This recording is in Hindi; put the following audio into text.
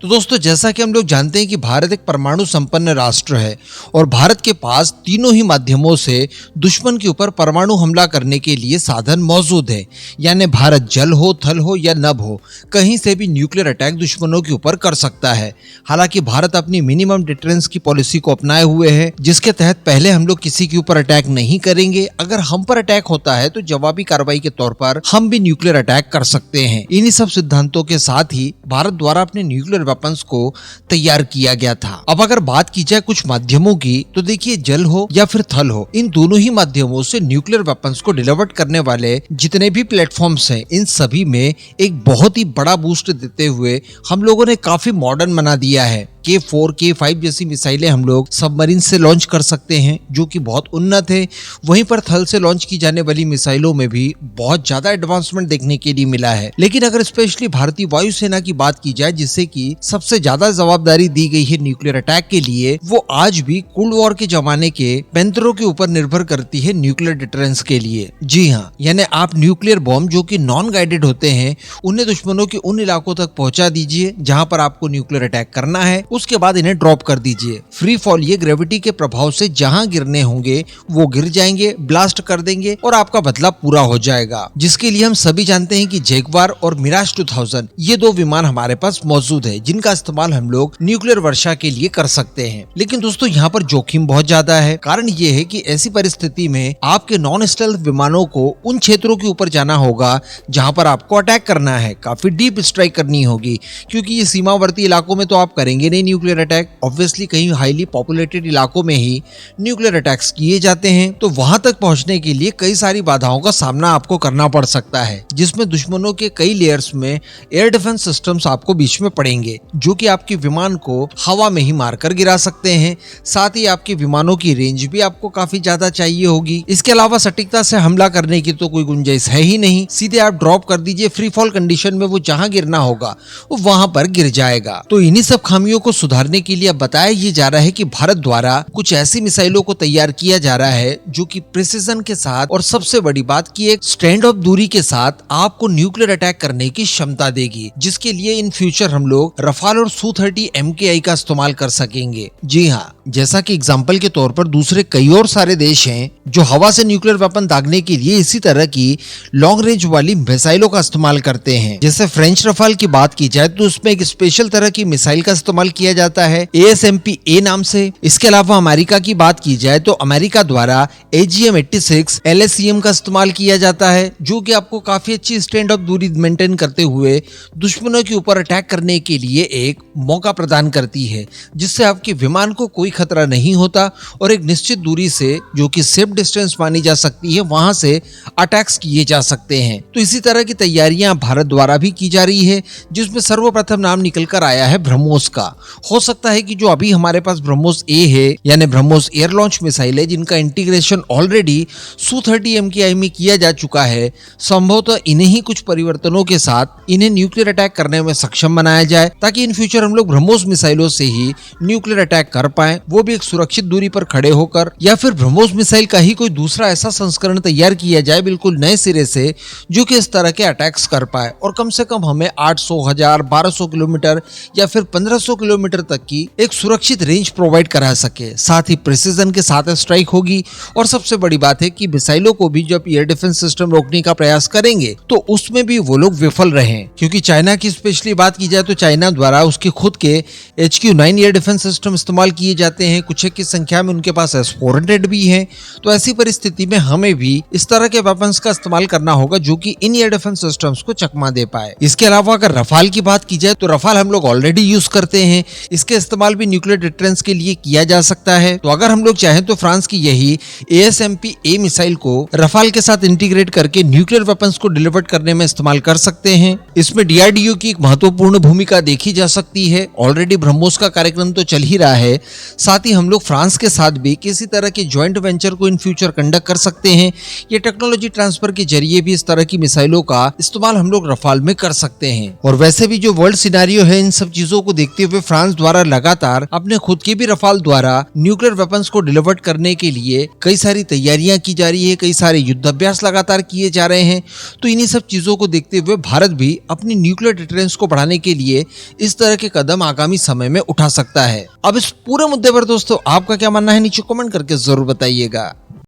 तो दोस्तों, जैसा कि हम लोग जानते हैं कि भारत एक परमाणु संपन्न राष्ट्र है और भारत के पास तीनों ही माध्यमों से दुश्मन के ऊपर परमाणु हमला करने के लिए साधन मौजूद है। यानी भारत जल हो, थल हो या नभ हो, कहीं से भी न्यूक्लियर अटैक दुश्मनों के ऊपर कर सकता है। हालांकि भारत अपनी मिनिमम डिटरेंस की पॉलिसी को अपनाए हुए है, जिसके तहत पहले हम लोग किसी के ऊपर अटैक नहीं करेंगे। अगर हम पर अटैक होता है तो जवाबी कार्रवाई के तौर पर हम भी न्यूक्लियर अटैक कर सकते हैं। इन्हीं सब सिद्धांतों के साथ ही भारत द्वारा अपने न्यूक्लियर वेपन्स को तैयार किया गया था। अब अगर बात की जाए कुछ माध्यमों की, तो देखिए, जल हो या फिर थल हो, इन दोनों ही माध्यमों से न्यूक्लियर वेपन्स को डिलीवर करने वाले जितने भी प्लेटफॉर्म्स हैं, इन सभी में एक बहुत ही बड़ा बूस्ट देते हुए हम लोगों ने काफी मॉडर्न बना दिया है। K4, K5 जैसी मिसाइलें हम लोग सबमरीन से लॉन्च कर सकते हैं, जो कि बहुत उन्नत है। वहीं पर थल से लॉन्च की जाने वाली मिसाइलों में भी बहुत ज्यादा एडवांसमेंट देखने के लिए मिला है। लेकिन अगर स्पेशली भारतीय वायुसेना की बात की जाए, जिससे कि सबसे ज्यादा जवाबदारी दी गई है न्यूक्लियर अटैक के लिए, वो आज भी कोल्ड वॉर के जमाने के पैंतरों के ऊपर निर्भर करती है न्यूक्लियर डिटरेंस के लिए। जी हाँ, यानी आप न्यूक्लियर बॉम्ब जो कि नॉन गाइडेड होते हैं, उन्हें दुश्मनों के उन इलाकों तक पहुंचा दीजिए जहां पर आपको न्यूक्लियर अटैक करना है। उसके बाद इन्हें ड्रॉप कर दीजिए। फ्री फॉल, ये ग्रेविटी के प्रभाव से जहां गिरने होंगे वो गिर जाएंगे, ब्लास्ट कर देंगे और आपका बदला पूरा हो जाएगा। जिसके लिए हम सभी जानते हैं कि जैगवार और मिराज 2000 ये दो विमान हमारे पास मौजूद है, जिनका इस्तेमाल हम लोग न्यूक्लियर वर्षा के लिए कर सकते हैं। लेकिन दोस्तों, यहाँ पर जोखिम बहुत ज्यादा है। कारण ये है कि ऐसी परिस्थिति में आपके नॉन स्टेल्थ विमानों को उन क्षेत्रों के ऊपर जाना होगा जहां पर आपको अटैक करना है। काफी डीप स्ट्राइक करनी होगी, क्योंकि ये सीमावर्ती इलाकों में तो आप करेंगे नहीं न्यूक्लियर अटैक। ऑब्वियसली कहीं हाईली पॉपुलेटेड इलाकों में ही न्यूक्लियर अटैक्स किए जाते हैं, तो वहां तक पहुंचने के लिए कई सारी बाधाओं का सामना आपको करना पड़ सकता है, जिसमें दुश्मनों के कई लेयर्स में एयर डिफेंस सिस्टम्स आपको बीच में पड़ेंगे, जो कि आपके विमान को हवा में ही मारकर गिरा सकते हैं। साथ ही आपके विमानों की रेंज भी आपको काफी ज्यादा चाहिए होगी। इसके अलावा सटीकता से हमला करने की तो कोई गुंजाइश है ही नहीं। सीधे आप ड्रॉप कर दीजिए, फ्री फॉल कंडीशन में वो जहां गिरना होगा वो वहां पर गिर जाएगा। तो इन्हीं सब खामियों को सुधारने के लिए अब बताया ये जा रहा है कि भारत द्वारा कुछ ऐसी मिसाइलों को तैयार किया जा रहा है जो कि प्रिसिजन के साथ, और सबसे बड़ी बात की एक स्टैंड ऑफ दूरी के साथ आपको न्यूक्लियर अटैक करने की क्षमता देगी, जिसके लिए इन फ्यूचर हम लोग रफाल और Su-30 MKI का इस्तेमाल कर सकेंगे। जी हाँ, जैसा कि एग्जाम्पल के तौर पर दूसरे कई और सारे देश हैं जो हवा से न्यूक्लियर वेपन दागने के लिए इसी तरह की लॉन्ग रेंज वाली मिसाइलों का इस्तेमाल करते हैं। जैसे फ्रेंच रफाल की बात की जाए तो उसमें एक स्पेशल तरह की मिसाइल का इस्तेमाल किया जाता है, ASMP-A नाम से। इसके अलावा अमेरिका की बात की जाए तो अमेरिका द्वारा AGM-86 LSCM का इस्तेमाल किया जाता है, जो कि आपको काफी अच्छी स्टैंड ऑफ दूरी मेंटेन करते हुए दुश्मनों के ऊपर अटैक करने के लिए एक मौका प्रदान करती है, जिससे आपके विमान को कोई खतरा नहीं होता और एक निश्चित दूरी से, जो कि सेफ डिस्टेंस मानी जा सकती है, वहां से अटैक्स किए जा सकते हैं। तो इसी तरह की तैयारियां भारत द्वारा भी की जा रही है, जिसमें सर्वप्रथम नाम निकल कर आया है ब्रह्मोस का। हो सकता है कि जो अभी हमारे पास ब्रह्मोस A है, यानी ब्रह्मोस एयर लॉन्च मिसाइल है, जिनका इंटीग्रेशन ऑलरेडी Su-30 MKI में किया जा चुका है, संभवतः इन्हीं ही कुछ परिवर्तनों के साथ इन्हें न्यूक्लियर अटैक करने में सक्षम बनाया जाए, ताकि इन फ्यूचर हम लोग ब्रह्मोस मिसाइलों से ही न्यूक्लियर अटैक कर पाए, वो भी एक सुरक्षित दूरी पर खड़े होकर। या फिर ब्रह्मोस मिसाइल का ही कोई दूसरा ऐसा संस्करण तैयार किया जाए बिल्कुल नए सिरे से, जो कि इस तरह के अटैक्स कर पाए और कम से कम हमें 800, 1000, 1200 किलोमीटर या फिर 1500 किलोमीटर तक की एक सुरक्षित रेंज प्रोवाइड करा सके। साथ ही प्रिसिजन के साथ स्ट्राइक होगी, और सबसे बड़ी बात है कि मिसाइलों को भी जब एयर डिफेंस सिस्टम रोकने का प्रयास करेंगे तो उसमें भी वो लोग विफल रहे। क्योंकि चाइना की स्पेशली बात की जाए तो चाइना द्वारा उसके खुद के HQ-9 एयर डिफेंस सिस्टम इस्तेमाल किए जाते हैं, कुछ एक की संख्या में उनके पास S-400 भी है। तो ऐसी परिस्थिति में हमें भी इस तरह के वेपन्स का इस्तेमाल करना होगा, जो कि इन एयर डिफेंस सिस्टम्स को चकमा दे पाए। इसके अलावा अगर रफाल की बात की जाए तो रफाल हम लोग ऑलरेडी यूज करते हैं, इसके इस्तेमाल भी न्यूक्लियर डिटरेंस के लिए किया जा सकता है। तो अगर हम लोग चाहें तो फ्रांस की यही ASMP-A मिसाइल को रफाल के साथ इंटीग्रेट करके न्यूक्लियर वेपन्स को डिलीवर करने में इस्तेमाल कर सकते हैं। इसमें DRDO की एक महत्वपूर्ण भूमिका देखी जा सकती है। ऑलरेडी ब्रह्मोस का कार्यक्रम तो चल ही रहा है, साथ ही हम लोग फ्रांस के साथ भी किसी तरह के ज्वाइंट वेंचर को इन फ्यूचर कंडक्ट कर सकते हैं। ये टेक्नोलॉजी ट्रांसफर के जरिए भी इस तरह की मिसाइलों का इस्तेमाल हम लोग रफाल में कर सकते हैं। और वैसे भी जो वर्ल्ड सिनेरियो है, इन सब चीजों को देखते हुए फ्रांस द्वारा लगातार अपने खुद के भी रफाल द्वारा न्यूक्लियर वेपन्स को डिलीवर करने के लिए कई सारी तैयारियां की जा रही है, कई सारे युद्धाभ्यास लगातार किए जा रहे हैं। तो इन्हीं सब चीजों को देखते हुए भारत भी अपनी न्यूक्लियर डिटरेंस को बढ़ाने के लिए इस तरह के कदम आगामी समय में उठा सकता है। अब इस पूरे मुद्दे पर दोस्तों आपका क्या मानना है, नीचे कमेंट करके जरूर बताइएगा।